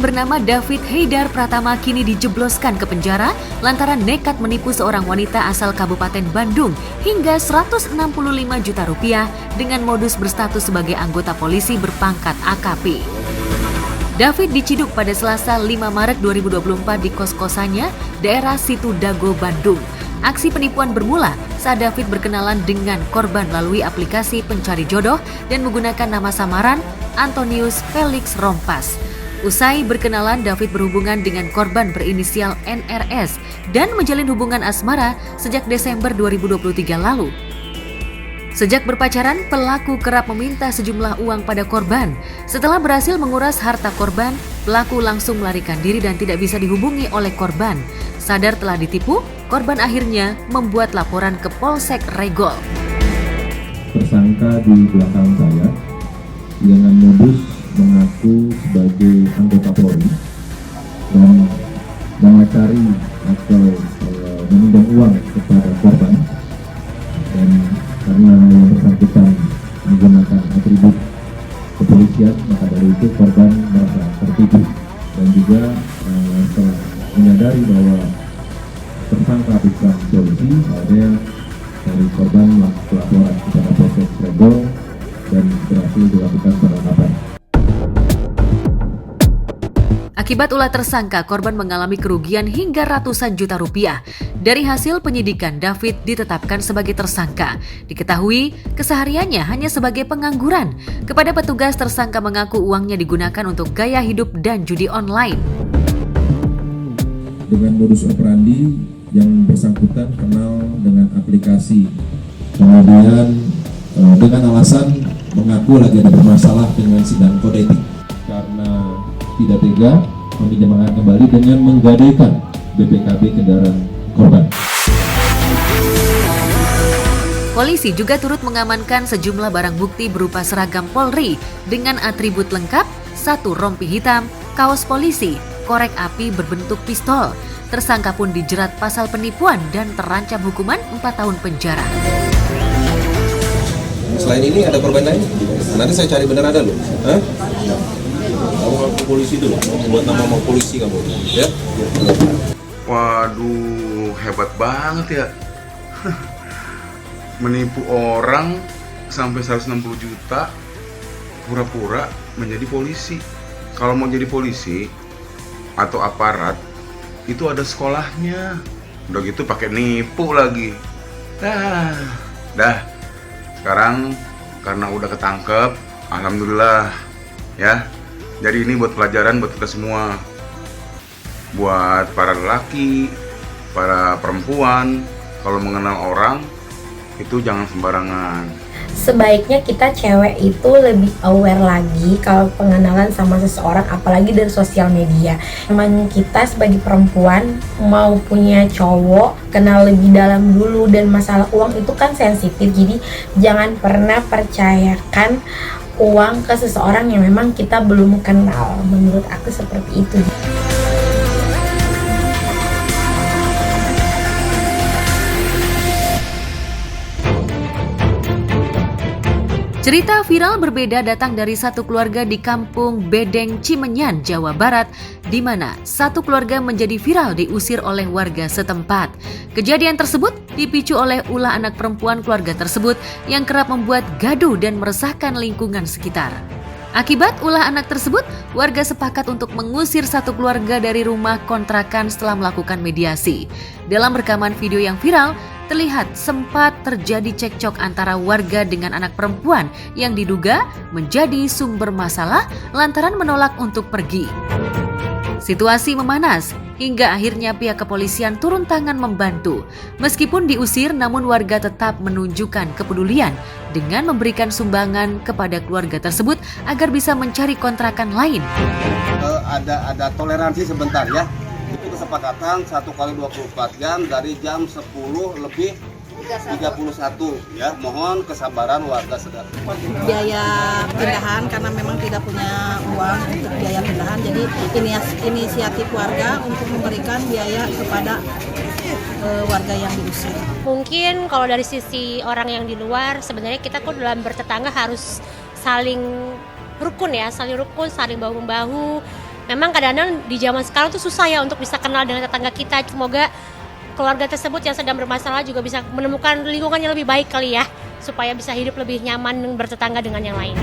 bernama David Heidar Pratama kini dijebloskan ke penjara lantaran nekat menipu seorang wanita asal Kabupaten Bandung hingga 165 juta rupiah dengan modus berstatus sebagai anggota polisi berpangkat AKP. David diciduk pada Selasa 5 Maret 2024 di kos-kosannya daerah Situ Dago, Bandung. Aksi penipuan bermula saat David berkenalan dengan korban melalui aplikasi pencari jodoh dan menggunakan nama samaran Antonius Felix Rompas. Usai berkenalan, David berhubungan dengan korban berinisial NRS dan menjalin hubungan asmara sejak Desember 2023 lalu. Sejak berpacaran, pelaku kerap meminta sejumlah uang pada korban. Setelah berhasil menguras harta korban, pelaku langsung melarikan diri dan tidak bisa dihubungi oleh korban. Sadar telah ditipu, korban akhirnya membuat laporan ke Polsek Regol. Tersangka di belakang saya dengan modus mengaku sebagai anggota Polri dan mengacari atau meminjam uang kepada korban, dan karena yang bersangkutan menggunakan atribut kepolisian, maka dari itu korban merasa tertipu dan juga setelah menyadari bahwa tersangka bukan polisi, akhirnya dari korban melakukan laporan kepada Polsek Regol dan berhasil dilakukan penangkapan. Akibat ulah tersangka, korban mengalami kerugian hingga ratusan juta rupiah. Dari hasil penyidikan, David ditetapkan sebagai tersangka. Diketahui kesehariannya hanya sebagai pengangguran. Kepada petugas, tersangka mengaku uangnya digunakan untuk gaya hidup dan judi online. Dengan modus operandi yang bersangkutan kenal dengan aplikasi, kemudian dengan alasan mengaku lagi ada bermasalah dengan sidang kode etik. Karena tidak tega, meminjamkan kembali dengan menggadaikan BPKB kendaraan korban. Polisi juga turut mengamankan sejumlah barang bukti berupa seragam Polri dengan atribut lengkap, 1 rompi hitam, kaos polisi, korek api berbentuk pistol. Tersangka pun dijerat pasal penipuan dan terancam hukuman 4 tahun penjara. Selain ini ada korban lain? Nanti saya cari benar ada loh. Hah? Kamu ngaku polisi dulu, buat nama mau polisi kamu, ya? Waduh, hebat banget ya. Menipu orang sampai 160 juta, pura-pura menjadi polisi. Kalau mau jadi polisi atau aparat, itu ada sekolahnya. Udah gitu pakai nipu lagi. Dah. Sekarang karena udah ketangkep, alhamdulillah ya. Jadi ini buat pelajaran buat kita semua. Buat para lelaki, para perempuan, kalau mengenal orang itu jangan sembarangan. Sebaiknya kita cewek itu lebih aware lagi kalau pengenalan sama seseorang, apalagi dari sosial media. Memang kita sebagai perempuan mau punya cowok, kenal lebih dalam dulu, dan masalah uang itu kan sensitif. Jadi jangan pernah percayakan uang ke seseorang yang memang kita belum kenal. Menurut aku seperti itu. Cerita viral berbeda datang dari satu keluarga di Kampung Bedeng, Cimenyan, Jawa Barat, di mana satu keluarga menjadi viral diusir oleh warga setempat. Kejadian tersebut dipicu oleh ulah anak perempuan keluarga tersebut yang kerap membuat gaduh dan meresahkan lingkungan sekitar. Akibat ulah anak tersebut, warga sepakat untuk mengusir satu keluarga dari rumah kontrakan setelah melakukan mediasi. Dalam rekaman video yang viral, terlihat sempat terjadi cekcok antara warga dengan anak perempuan yang diduga menjadi sumber masalah lantaran menolak untuk pergi. Situasi memanas hingga akhirnya pihak kepolisian turun tangan membantu. Meskipun diusir, namun warga tetap menunjukkan kepedulian dengan memberikan sumbangan kepada keluarga tersebut agar bisa mencari kontrakan lain. Ada toleransi sebentar ya. Itu kesepakatan 1 kali 24 jam dari jam 10 lebih 31 ya. Mohon kesabaran warga sekitar. Biaya pindahan karena memang tidak punya uang untuk biaya pindahan, jadi inisiatif warga untuk memberikan biaya kepada warga yang diusir. Mungkin kalau dari sisi orang yang di luar, sebenarnya kita kok dalam bertetangga harus saling rukun ya, saling bahu-membahu. Memang kadang-kadang di zaman sekarang tuh susah ya untuk bisa kenal dengan tetangga kita. Semoga keluarga tersebut yang sedang bermasalah juga bisa menemukan lingkungan yang lebih baik kali ya, supaya bisa hidup lebih nyaman dan bertetangga dengan yang lain.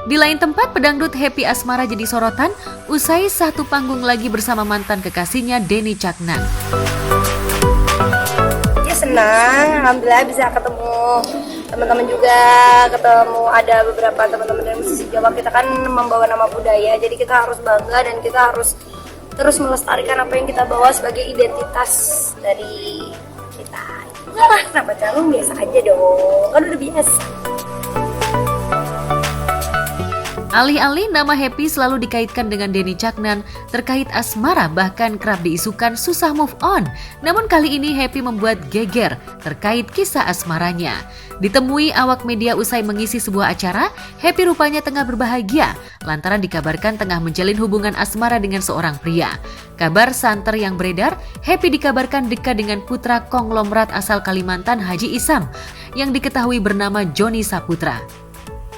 Di lain tempat, pedangdut Happy Asmara jadi sorotan usai satu panggung lagi bersama mantan kekasihnya Denny Caknan. Ya senang, alhamdulillah bisa ketemu teman-teman juga, ketemu ada beberapa teman-teman dari musisi Jawa. Kita kan membawa nama budaya, jadi kita harus bangga dan kita harus terus melestarikan apa yang kita bawa sebagai identitas dari kita. Nah, kenapa calon biasa aja dong, kan udah biasa. Alih-alih nama Happy selalu dikaitkan dengan Denny Caknan, terkait asmara bahkan kerap diisukan susah move on. Namun kali ini Happy membuat geger terkait kisah asmaranya. Ditemui awak media usai mengisi sebuah acara, Happy rupanya tengah berbahagia lantaran dikabarkan tengah menjalin hubungan asmara dengan seorang pria. Kabar santer yang beredar, Happy dikabarkan dekat dengan putra konglomerat asal Kalimantan Haji Isam yang diketahui bernama Joni Saputra.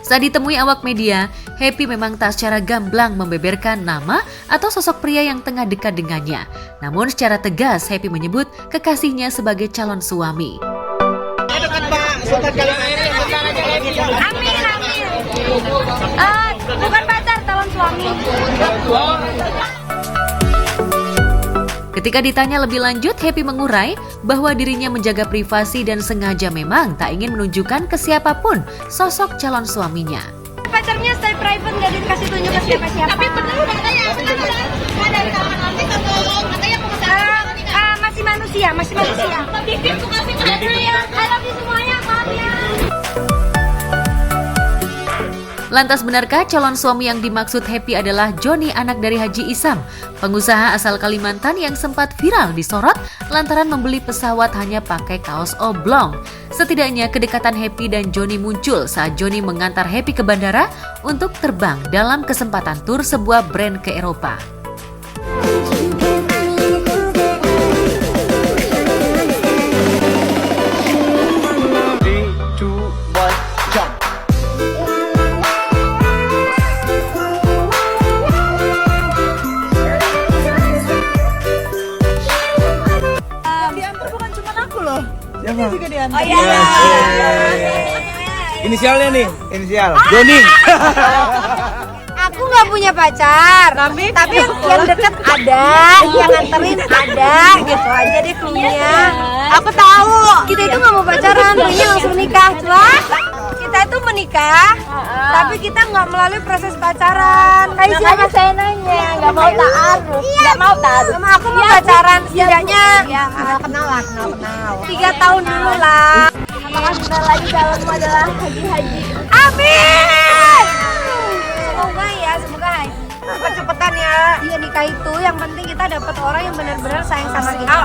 Saat ditemui awak media, Happy memang tak secara gamblang membeberkan nama atau sosok pria yang tengah dekat dengannya. Namun secara tegas Happy menyebut kekasihnya sebagai calon suami. Bukan pacar, calon suami. Ketika ditanya lebih lanjut, Happy mengurai bahwa dirinya menjaga privasi dan sengaja memang tak ingin menunjukkan ke siapapun sosok calon suaminya. Pacarnya stay private, nggak dikasih tunjuk ke siapa-siapa. Tapi benar katanya, dari kapan nanti katanya masih manusia. Bibir tuh kasih pacarnya ya. I love you semuanya, maaf ya. Lantas benarkah calon suami yang dimaksud Happy adalah Joni, anak dari Haji Isam, pengusaha asal Kalimantan yang sempat viral disorot lantaran membeli pesawat hanya pakai kaos oblong. Setidaknya kedekatan Happy dan Joni muncul saat Joni mengantar Happy ke bandara untuk terbang dalam kesempatan tur sebuah brand ke Eropa. Oh iya. Inisialnya nih, inisial Joni. Aku nggak punya pacar, tapi yang deket ada, yang nganterin ada, gitu aja deh punya. Aku tahu, kita itu nggak mau pacaran, punya langsung nikah, cuma kita itu menikah, tapi kita nggak melalui proses pacaran. Kayak siapa saya nanya, nggak mau taaruf, nggak mau taaruf. Sama aku mau pacaran, setidaknya ya kenal. 3 tahun dulu lah. Apakah benar lagi calonmu adalah Haji? Amin. Semoga Haji. Cepet-cepetan ya. Iya nikah itu yang penting kita dapat orang yang benar-benar sayang sama kita.